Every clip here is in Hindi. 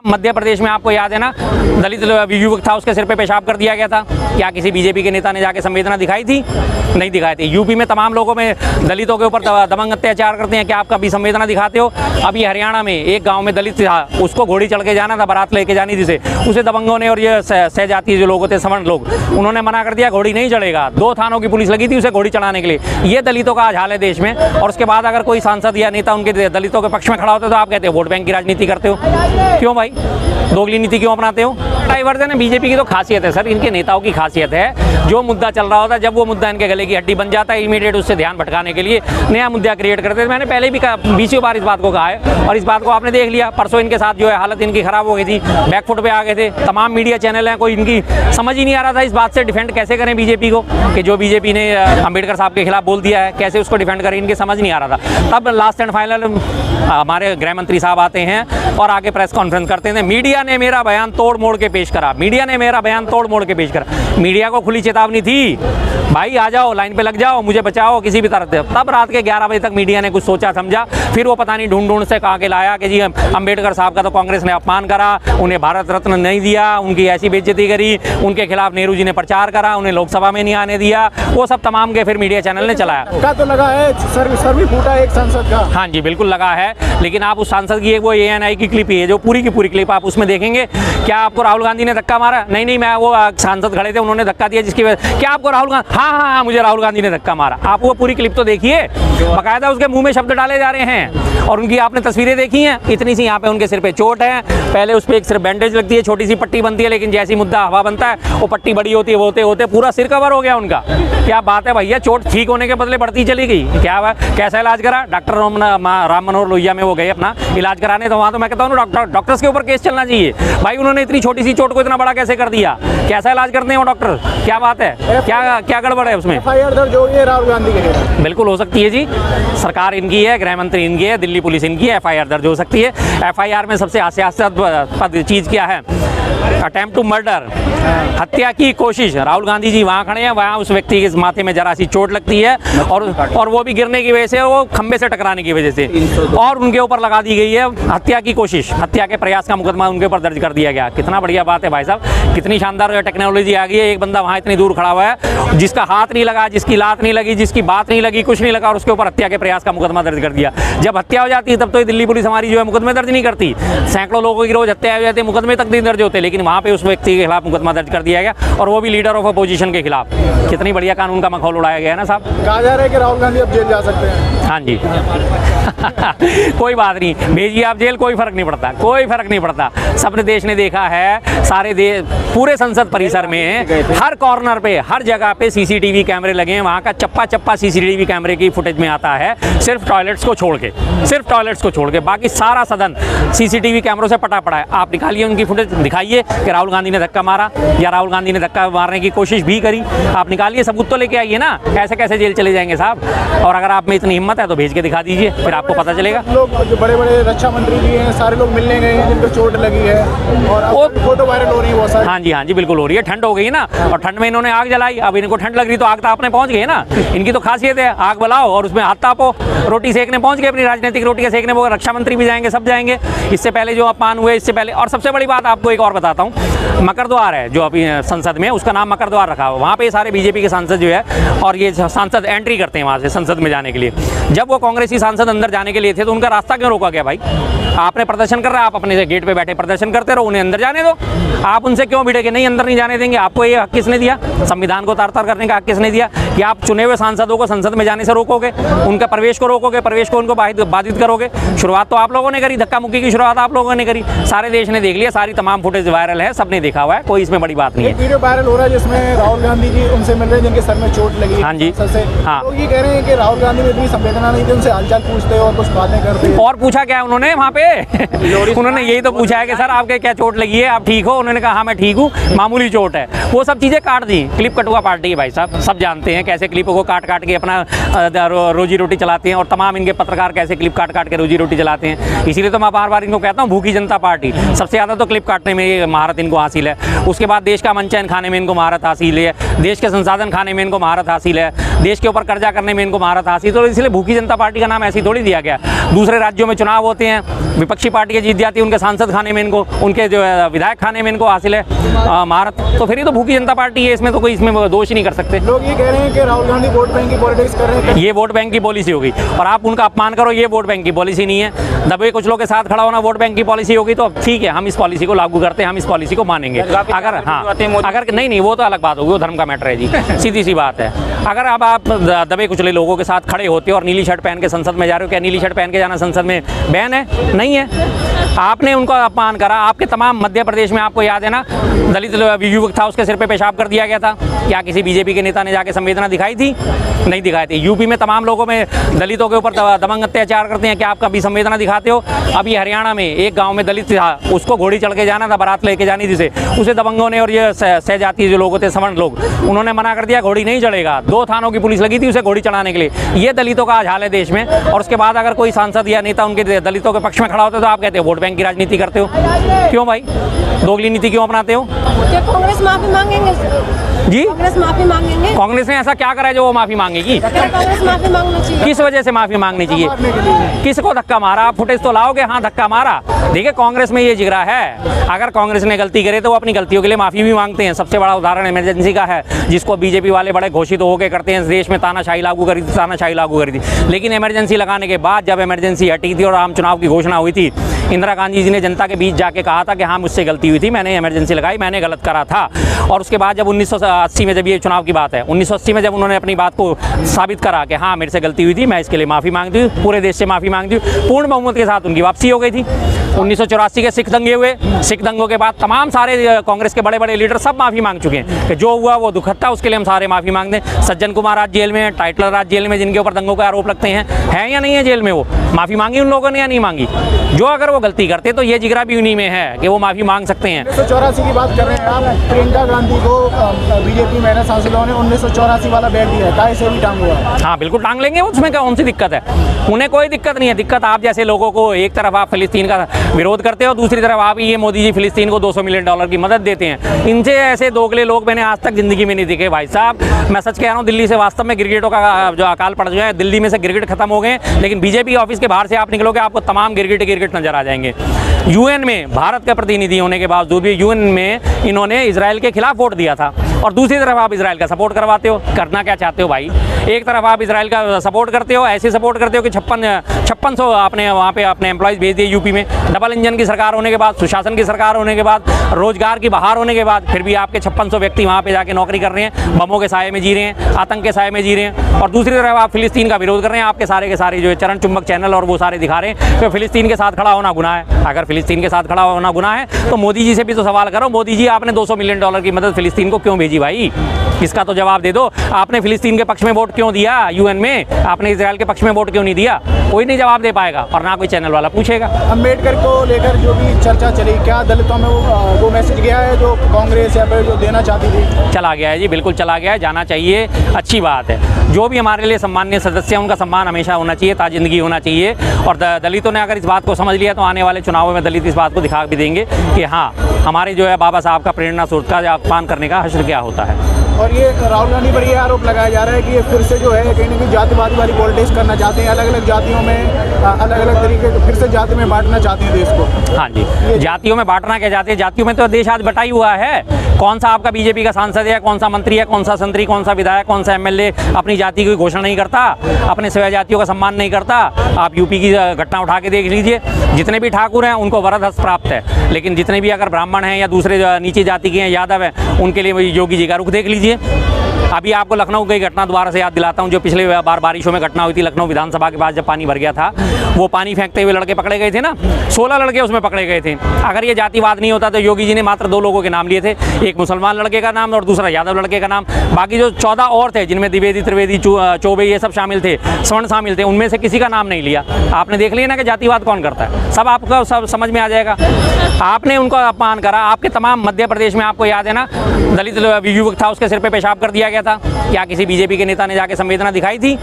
मध्य प्रदेश में आपको याद है ना, दलित युवक था, उसके सिर पे पेशाब कर दिया गया था। क्या किसी बीजेपी के नेता ने जाके संवेदना दिखाई थी? नहीं दिखाई थी। यूपी में तमाम लोगों में दलितों के ऊपर दमंग अत्याचार करते हैं, क्या आप कभी संवेदना दिखाते हो? अभी हरियाणा में एक गांव में दलित था, उसको घोड़ी चढ़ के जाना था, बारात लेके जानी थी, उसे दबंगों ने और ये सहजाती जो लोग होते हैं, सवर्ण लोग, उन्होंने मना कर दिया, घोड़ी नहीं चढ़ेगा। 2 थानों की पुलिस लगी थी उसे घोड़ी चढ़ाने के लिए। ये दलितों का आज हाल है देश में। और उसके बाद अगर कोई सांसद या नेता उनके दलितों के पक्ष में खड़ा होता है तो आप कहते हो वोट बैंक की राजनीति करते हो। क्यों भाई, दोगली नीति क्यों अपनाते हो? डाइवर्जन है बीजेपी की तो खासियत है सर, इनके नेताओं की खासियत है। जो मुद्दा चल रहा होता है, जब वो मुद्दा इनके गले की हड्डी बन जाता है, इमीडिएट उससे ध्यान भटकाने के लिए नया मुद्दा क्रिएट करते हैं। मैंने पहले भी 20 बार इस बात को कहा है और इस बात को आपने देख लिया। परसों इनके साथ जो है हालत इनकी खराब हो गई थी, बैकफुट पे आ गए थे। तमाम मीडिया चैनल हैं, कोई इनकी समझ ही नहीं आ रहा था इस बात से डिफेंड कैसे करें बीजेपी को, कि जो बीजेपी ने अंबेडकर साहब के खिलाफ बोल दिया है कैसे उसको डिफेंड करें, इनके समझ नहीं आ रहा था। तब लास्ट एंड फाइनल हमारे गृह मंत्री साहब आते हैं और आगे प्रेस कॉन्फ्रेंस करते हैं, मीडिया ने मेरा बयान तोड़ मोड़ के पेश करा, मीडिया ने मेरा बयान तोड़ मोड़ के पेश करा। मीडिया को खुली चेतावनी थी, भाई आ जाओ, लाइन पे लग जाओ, मुझे बचाओ किसी भी तरह से। तब रात के 11 बजे तक मीडिया ने कुछ सोचा समझा, फिर वो पता नहीं ढूंढ से कहा के लाया कि जी अंबेडकर साहब का तो कांग्रेस ने अपमान करा, उन्हें भारत रत्न नहीं दिया, उनकी ऐसी बेइज्जती करी, उनके खिलाफ नेहरू जी ने प्रचार करा, उन्हें लोकसभा में नहीं आने दिया, वो सब तमाम के फिर मीडिया चैनल ने चलाया। का तो लगा है सर भी फूटा एक सांसद का। हाँ जी बिल्कुल लगा है, लेकिन आप उस सांसद की एक वो ANI की क्लिप ही है जो पूरी की पूरी क्लिप आप उसमें देखेंगे। क्या आपको राहुल गांधी ने धक्का मारा? नहीं, मैं वो सांसद खड़े थे, उन्होंने धक्का दिया जिसकी वजह। क्या आपको राहुल गांधी? हाँ, मुझे राहुल गांधी ने धक्का मारा। आप वो पूरी क्लिप तो देखिए, बाकायदा उसके मुंह में शब्द डाले जा रहे हैं और उनकी आपने तस्वीरें देखी हैं। इतनी सी यहाँ पे उनके सिर पे चोट है, पहले उस पर एक सिर्फ बैंडेज लगती है, छोटी सी पट्टी बनती है, लेकिन जैसी मुद्दा हवा बनता है वो पट्टी बड़ी होती है, होते होते पूरा सिर कवर हो गया उनका। क्या बात है भैया, चोट ठीक होने के बदले बढ़ती चली गई। क्या हुआ, कैसा इलाज करा? डॉक्टर राम मनोहर लोहिया में वो गए अपना इलाज कराने, तो वहाँ तो मैं कहता हूँ डॉक्टर्स के ऊपर केस चलना चाहिए। भाई उन्होंने इतनी छोटी सी चोट को इतना बड़ा कैसे कर दिया? कैसा इलाज करते हैं वो डॉक्टर? क्या बात है, क्या गड़बड़ है उसमें? FIR दर्ज हो गई है राहुल गांधी के खिलाफ। बिल्कुल हो सकती है जी, सरकार इनकी है, गृह मंत्री इनकी है, दिल्ली पुलिस इनकी है, FIR दर्ज हो सकती है। FIR में सबसे हास्यास्पद चीज़ क्या है? अटेम्प्ट टू मर्डर, हत्या की कोशिश। राहुल गांधी जी वहाँ खड़े हैं, वहाँ उस व्यक्ति के माथे में जरा सी चोट लगती है और वो भी गिरने की वजह से, वो खंबे से टकराने की वजह से, और उनके ऊपर लगा दी गई है हत्या की कोशिश, हत्या के प्रयास का मुकदमा उनके ऊपर दर्ज कर दिया गया। कितना बढ़िया बात है भाई साहब, कितनी शानदार टेक्नोलॉजी आ गई है। एक बंदा वहाँ इतनी दूर खड़ा हुआ है, जिसका हाथ नहीं लगा, जिसकी लात नहीं लगी, जिसकी बात नहीं लगी, कुछ नहीं लगा, और उसके ऊपर हत्या के प्रयास का मुकदमा दर्ज कर दिया। जब हत्या हो जाती है तब तो दिल्ली पुलिस हमारी जो है मुकदमे दर्ज नहीं करती। सैकड़ों लोगों की रोज हत्या हो जाती है, मुकदमे तक नहीं दर्ज होते, लेकिन वहाँ पे उस व्यक्ति के खिलाफ मुकदमा दर्ज कर दिया गया, और वो भी लीडर ऑफ अपोजिशन के खिलाफ। कितनी बढ़िया कानून का मखौल उड़ाया गया है ना साहब। कहा जा रहा है कि राहुल गांधी अब जेल जा सकते हैं। हाँ जी कोई बात नहीं, भेजिए आप जेल, कोई फर्क नहीं पड़ता, कोई फर्क नहीं पड़ता। सबने देश ने देखा है, सारे देश, पूरे संसद परिसर में हर कॉर्नर पे, हर जगह पे CCTV कैमरे लगे हैं। वहाँ का चप्पा चप्पा CCTV कैमरे की फुटेज में आता है, सिर्फ टॉयलेट्स को छोड़ के, सिर्फ टॉयलेट्स को छोड़ के, बाकी सारा सदन CCTV कैमरों से पटा पड़ा है। आप निकालिए उनकी फुटेज, दिखाइए कि राहुल गांधी ने धक्का मारा या राहुल गांधी ने धक्का मारने की कोशिश भी करी। आप निकालिए, सबूत तो लेके आइए ना, कैसे कैसे जेल चले जाएंगे साहब। और अगर आप में इतनी हिम्मत है तो भेज के दिखा दीजिए, फिर आपको पता चलेगा। लोग जो बड़े बड़े रक्षा मंत्री भी हैं, सारे लोग मिलने गए हैं जिनको चोट लगी है और फोटो वायरल हो रही है बहुत सारी। हाँ जी बिल्कुल हो रही है। ठंड हो गई ना, और ठंड में इन्होंने आग जलाई, अब इनको ठंड लग रही तो आग तो आपने पहुंच गए ना। इनकी तो खासियत है, आग बुलाओ और उसमें हाथ तापो। रोटी सेकने पहुंच गए, अपनी राजनीतिक रोटियां सेकने, वो रक्षा मंत्री भी जाएंगे, सब जाएंगे। इससे पहले जो अपमान हुए, इससे पहले, और सबसे बड़ी बात आपको एक और बताता हूँ, मकर द्वार है जो अभी संसद में, उसका नाम मकर द्वार रखा हुआ। वहाँ पे सारे बीजेपी के सांसद जो है, और ये सांसद एंट्री करते हैं वहाँ से संसद में जाने के लिए। जब वो कांग्रेसी सांसद अंदर जाने के लिए थे तो उनका रास्ता क्यों रोका गया भाई? आपने प्रदर्शन कर रहा है, आप अपने गेट पे बैठे प्रदर्शन करते रहो, उन्हें अंदर जाने दो। आप उनसे क्यों भिड़े कि नहीं अंदर नहीं जाने देंगे? आपको ये हक किसने दिया? संविधान को तार-तार करने का हक किसने दिया कि आप चुने हुए सांसदों को संसद में जाने से रोकोगे, उनका प्रवेश को रोकोगे, प्रवेश को उनको बाधित करोगे? शुरुआत तो आप लोगों ने करी, धक्का मुक्की की शुरुआत आप लोगों ने करी। सारे देश ने देख लिया, सारी तमाम फुटेज वायरल है, सबने देखा हुआ है, कोई इसमें बड़ी बात नहीं है। वीडियो वायरल हो रहा है जिसमें राहुल गांधी जी उनसे मिल रहे हैं जिनके सर में चोट लगी। हाँ जी, हाँ, लोग ये कह रहे हैं कि राहुल गांधी में इतनी संवेदना नहीं थी, उनसे हालचाल पूछते और कुछ बातें करते। और पूछा क्या उन्होंने वहाँ पे? उन्होंने यही तो पूछा है कि सर आपके क्या चोट लगी है, आप ठीक हो? उन्होंने कहा हाँ मैं ठीक हूँ, मामूली चोट है। वो सब चीज़ें काट दी। क्लिप कटुआ पार्टी है भाई साहब, सब जानते हैं कैसे क्लिपों को काट काट के अपना रोजी रोटी चलाते हैं, और तमाम इनके पत्रकार कैसे क्लिप काट काट के रोजी रोटी चलाते हैं। इसीलिए तो मैं बार बार इनको कहता हूँ भूखी जनता पार्टी। सबसे ज़्यादा तो क्लिप काटने में ये महारत इनको हासिल है, उसके बाद देश का मनचैन खाने में इनको महारत हासिल है, देश के संसाधन खाने में इनको महारत हासिल है, देश के ऊपर कर्जा करने में इनको महारत हासिल। तो इसलिए भूखी जनता पार्टी का नाम ऐसी थोड़ी दिया गया। दूसरे राज्यों में चुनाव होते हैं, विपक्षी पार्टी की जीत जाती है, उनके सांसद खाने में इनको, उनके जो है विधायक खाने में इनको हासिल है महारत, तो फिर ये तो भूखी जनता पार्टी है, इसमें तो कोई इसमें दोष नहीं कर सकते। लोग ये कह रहे हैं कि राहुल गांधी वोट बैंक की पॉलिटिक्स कर रहे हैं। ये वोट बैंक की पॉलिसी होगी और आप उनका अपमान करो, ये वोट बैंक की पॉलिसी नहीं है। दबे कुछ लोग के साथ खड़ा होना वोट बैंक की पॉलिसी होगी, तो ठीक है, हम इस पॉलिसी को लागू करते हैं, हम इस पॉलिसी को मानेंगे। अगर हाँ, अगर नहीं वो तो अलग बात होगी, वो धर्म का मैटर है जी, सीधी सी बात है। अगर अब आप दबे कुचले लोगों के साथ खड़े होते हो और नीली शर्ट पहन के संसद में जा रहे हो, क्या नीली शर्ट पहन के जाना संसद में बैन है? नहीं है। आपने उनको अपमान करा। आपके तमाम मध्य प्रदेश में आपको याद है ना, दलित युवक था, उसके सिर पे पेशाब कर दिया गया था। क्या किसी बीजेपी के नेता ने जाके संवेदना दिखाई थी? नहीं दिखाई थी। यूपी में तमाम लोगों में दलितों के ऊपर दमंग अत्याचार करते हैं, क्या आप कभी संवेदना दिखाते हो? अभी हरियाणा में एक गांव में दलित था, उसको घोड़ी चढ़ के जाना था, बारात लेके जानी थी, उसे दबंगों ने और ये सहजाती जो लोग होते सवर्ण लोग, उन्होंने मना कर दिया, घोड़ी नहीं चढ़ेगा। 2 थानों की पुलिस लगी थी उसे घोड़ी चढ़ाने के लिए। ये दलितों का आज हाल है देश में। और उसके बाद अगर कोई सांसद या नेता उनके दलितों के पक्ष में खड़ा होता है तो आप कहते हो वोट बैंक की राजनीति करते हो। क्यों भाई, दोगली नीति क्यों अपनाते हो? क्या कांग्रेस माफी मांगेंगे जी? कांग्रेस माफी मांगेंगे? कांग्रेस ने ऐसा क्या करा है जो वो माफी मांगेगी? क्या कांग्रेस माफी मांगना चाहिए? किस वजह से माफी मांगनी चाहिए? किसको धक्का मारा? आप फुटेज तो लाओगे, हाँ धक्का मारा। देखिए कांग्रेस में ये जिगरा है, अगर कांग्रेस ने गलती करे तो वो अपनी गलतियों के लिए माफी भी मांगते हैं। सबसे बड़ा उदाहरण इमरजेंसी का है, जिसको बीजेपी वाले बड़े घोषित होकर करते हैं, देश में तानाशाही लागू करी थी, तानाशाही लागू करी थी। लेकिन इमरजेंसी लगाने के बाद जब इमरजेंसी हटी थी और आम चुनाव की घोषणा हुई थी, इंदिरा गांधी जी ने जनता के बीच जाके कहा था कि हाँ मुझसे गलती हुई थी, मैंने इमरजेंसी लगाई, मैंने गलत करा था। और उसके बाद जब 1980 में, जब ये चुनाव की बात है, 1980 में जब उन्होंने अपनी बात को साबित करा कि हाँ मेरे से गलती हुई थी, मैं इसके लिए माफ़ी मांगती हूँ, पूरे देश से माफ़ी मांगती हूँ, पूर्ण बहुमत के साथ उनकी वापसी हो गई थी। 1984 के सिख दंगे हुए, सिख दंगों के बाद तमाम सारे कांग्रेस के बड़े बड़े लीडर सब माफ़ी मांग चुके हैं कि जो हुआ वो दुखद था, उसके लिए हम सारे माफ़ी मांगते हैं। सज्जन कुमार आज जेल में, टाइटलर आज जेल में, जिनके ऊपर दंगों का आरोप लगते हैं, है या नहीं है जेल में? वो माफ़ी मांगी उन लोगों ने या नहीं मांगी? जो अगर वो गलती करते तो ये जिगरा भी उन्हीं में है कि वो माफ़ी मांग सकते हैं। 1984 की बात कर रहे हैं आप। प्रियंका गांधी को बीजेपी महिला सांसदों ने 1984 वाला बैठ दिया, काय से भी टांग हुआ। हाँ बिल्कुल टांग लेंगे, उसमें क्या कौन सी दिक्कत है? उन्हें कोई दिक्कत नहीं है। दिक्कत आप जैसे लोगों को, एक तरफ आप फिलिस्तीन का विरोध करते हो, दूसरी तरफ आप ये मोदी जी फिलिस्तीन को $200 मिलियन की मदद देते हैं। इनसे ऐसे दोगले लोग मैंने आज तक जिंदगी में नहीं दिखे भाई साहब। मैं सच कह रहा हूँ, दिल्ली से वास्तव में गिरगिटों का जो अकाल पड़ गया है, दिल्ली में से गिरगिट खत्म हो गए, लेकिन बीजेपी ऑफिस के बाहर से आप निकलोगे आपको तमाम गिरगिट नजर आ जाएंगे। यूएन में भारत का प्रतिनिधि होने के बावजूद भी यूएन में इन्होंने इजराइल के खिलाफ वोट दिया था, और दूसरी तरफ आप इजराइल का सपोर्ट करवाते हो। करना क्या चाहते हो भाई? एक तरफ आप इजराइल का सपोर्ट करते हो, ऐसे सपोर्ट करते हो कि 5600 आपने वहाँ पे अपने एम्प्लॉयज़ भेज दिए यूपी में। डबल इंजन की सरकार होने के बाद, सुशासन की सरकार होने के बाद, रोजगार की बहार होने के बाद, फिर भी आपके 5600 व्यक्ति वहाँ पे जाके नौकरी कर रहे हैं, बमों के साए में जी रहे हैं, आतंक के साए में जी रहे हैं। और दूसरी तरफ आप फिलिस्तीन का विरोध कर रहे हैं। आपके सारे के सारे जो है चरण चुंबक चैनल और वो सारे दिखा रहे हैं कि फिलिस्तीन के साथ खड़ा होना गुनाह है। अगर फिलिस्तीन के साथ खड़ा होना गुनाह है तो मोदी जी से भी तो सवाल करो, मोदी जी आपने $200 मिलियन की मदद फिलिस्तीन को क्यों भेजी भाई? इसका तो जवाब दे दो। आपने फिलिस्तीन के पक्ष में वोट क्यों दिया यूएन में? आपने इजराइल के पक्ष में वोट क्यों नहीं दिया? कोई नहीं जवाब दे पाएगा और ना कोई चैनल वाला पूछेगा। अम्बेडकर को लेकर जो भी चर्चा चली, क्या दलितों में वो मैसेज गया है जो कांग्रेस या फिर जो देना चाहती थी? चला गया है जी, बिल्कुल चला गया है, जाना चाहिए, अच्छी बात है। जो भी हमारे लिए सम्मानीय सदस्य हैं उनका सम्मान हमेशा होना चाहिए, ताजिंदगी होना चाहिए। और दलितों ने अगर इस बात को समझ लिया तो आने वाले चुनावों में दलित इस बात को दिखा भी देंगे कि हाँ हमारे जो है बाबा साहब का प्रेरणा स्रोत का अपमान करने का हश्र क्या होता है। और ये राहुल गांधी पर ये आरोप लगाया जा रहा है कि ये फिर से जो है कहीं ना कहीं जातिवाद वाली पॉलिटिक्स करना चाहते हैं, अलग अलग जातियों में अलग अलग तरीके से फिर से जाति में बांटना चाहते हैं देश को। हाँ जी, जातियों में बांटना क्या चाहते हैं? जातियों में तो देश आज बटा ही हुआ है। कौन सा आपका बीजेपी का सांसद है, कौन सा मंत्री है, कौन सा संतरी, कौन सा विधायक, कौन सा एमएलए अपनी जाति की घोषणा नहीं करता, अपने सवै जातियों का सम्मान नहीं करता? आप यूपी की घटना उठा के देख लीजिए, जितने भी ठाकुर हैं उनको वरद हस्त प्राप्त है, लेकिन जितने भी अगर ब्राह्मण हैं या दूसरे नीचे जाति के हैं, यादव हैं, उनके लिए योगी जी का रुख देख लीजिए। अभी आपको लखनऊ की घटना दोबारा से याद दिलाता हूँ, जो पिछले बार बारिशों में घटना हुई थी लखनऊ विधानसभा के पास, जब पानी भर गया था, वो पानी फेंकते हुए लड़के पकड़े गए थे ना, 16 लड़के उसमें पकड़े गए थे। अगर ये जातिवाद नहीं होता तो योगी जी ने मात्र 2 लोगों के नाम लिए थे, एक मुसलमान लड़के का नाम और दूसरा यादव लड़के का नाम। बाकी जो 14 और थे, जिनमें द्विवेदी, त्रिवेदी, चौबे ये सब शामिल थे, स्वर्ण शामिल थे, उनमें से किसी का नाम नहीं लिया। आपने देख लिया ना कि जातिवाद कौन करता है, सब आपको सब समझ में आ जाएगा। आपने उनको अपमान करा। आपके तमाम मध्य प्रदेश में आपको याद है ना, दलित युवक था, उसके सिर पे पेशाब कर दिया गया था। क्या किसी बीजेपी के नेता ने जाके संवेदना दिखाई थी?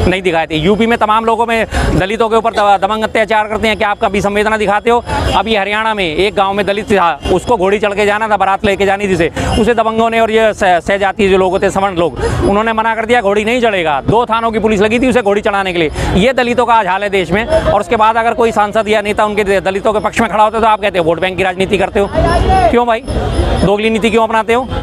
नहीं दिखाई थी। यूपी में तमाम लोगों में दलितों के ऊपर दमंग अत्याचार करते हैं, क्या आप कभी संवेदना दिखाते हो? अभी हरियाणा में एक गांव में दलित था, उसको घोड़ी चढ़ के जाना था, बारात लेके जानी थी, उसे दबंगों ने और ये सहजाती जो लोग होते सवर्ण लोग, उन्होंने मना कर दिया, घोड़ी नहीं चढ़ेगा। 2 थानों की पुलिस लगी थी उसे घोड़ी चढ़ाने के लिए। ये दलितों का आज हाल है देश में। और उसके बाद अगर कोई सांसद या नेता उनके दलितों के पक्ष में खड़ा होता है तो आप कहते हो वोट बैंक की राजनीति करते हो। क्यों भाई, दोगली नीति क्यों अपनाते हो?